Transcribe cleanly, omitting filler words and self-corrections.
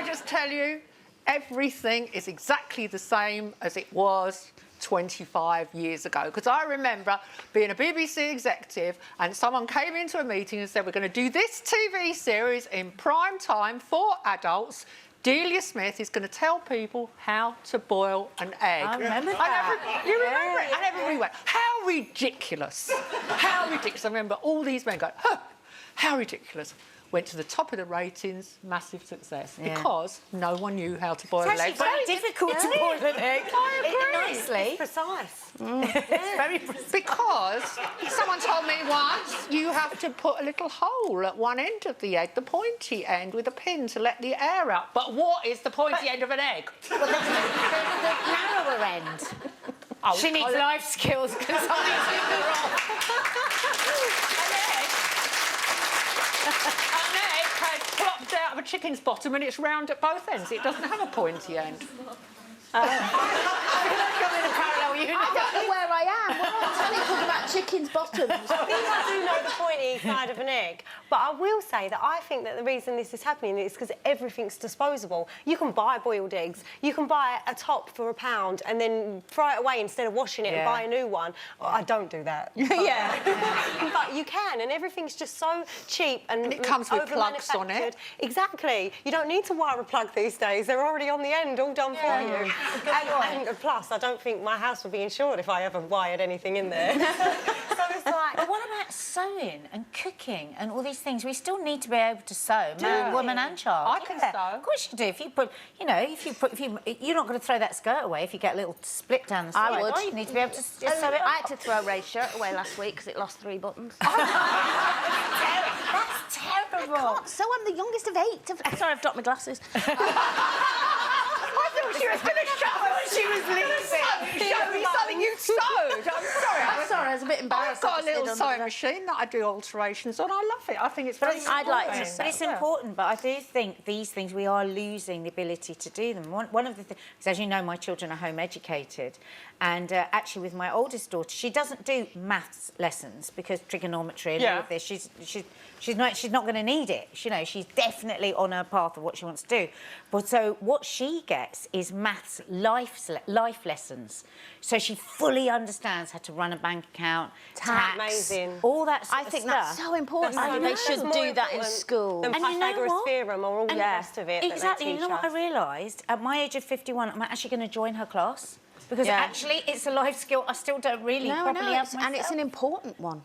I just tell you, everything is exactly the same as it was 25 years ago. Because I remember being a BBC executive and someone came into a meeting and said, we're going to do this TV series in prime time for adults. Delia Smith is going to tell people how to boil an egg. I remember that. You remember it? And everybody went, how ridiculous. How ridiculous. I remember all these men going, oh, how ridiculous. Went to the top of the ratings, massive success, because no one knew how to boil an egg. It's very difficult to boil an egg. I agree. Nicely. It's precise. It's very precise. Because someone told me once, you have to put a little hole at one end of the egg, the pointy end, with a pin to let the air out. But what is the pointy end of an egg? Well, the narrower end. Oh, She needs life skills because something's in the wrong. An egg has plopped out of a chicken's bottom and it's round at both ends. It doesn't have a pointy end. I'm in a parallel unit. I don't know where I am. We're on telly talking about chicken's bottoms. I think I do know the pointy side of an egg, but I will say that I think that the reason this is happening is because everything's disposable. You can buy boiled eggs, you can buy a top for £1 and then throw it away instead of washing it and buy a new one. I don't do that. But you can, and everything's just so cheap and it comes with plugs on it. Exactly. You don't need to wire a plug these days. They're already on the end, all done for you. And plus, I don't think my house would be insured if I ever wired anything in there. So it's like... But what about sewing and cooking and all these things? We still need to be able to sew, man, woman and child. I can sew. Of course you do. If you put, you know, you're not going to throw that skirt away if you get a little split down the side. I would. Well, you need to be able to sew it I up. had to throw Ray's shirt away last week because it lost 3 buttons. That's terrible. So I'm the youngest of 8. Sorry, I've dropped my glasses. I thought she was going to show me she was leaving. Show me something you sewed. I'm sorry, I was a bit embarrassed. I've got a little sewing machine that I do alterations on. I love it. I think it's very I'd like to. But it's important, but I do think these things, we are losing the ability to do them. One of the things, as you know, my children are home educated, and actually with my oldest daughter, she doesn't do maths lessons because trigonometry and all of this. She's not going to need it. You know, she's definitely on her path of what she wants to do. But so what she gets is maths life lessons. So she fully understands how to run a bank account, tax, amazing. all that sort I of think stuff. that's so important. I think They they should do that in school. And And you know Pythagoras what? theorem or all the rest of it. Exactly. That they You know teach what I us. realised? At my age of 51, I'm actually going to join her class because actually it's a life skill I still don't really properly have myself. And it's an important one.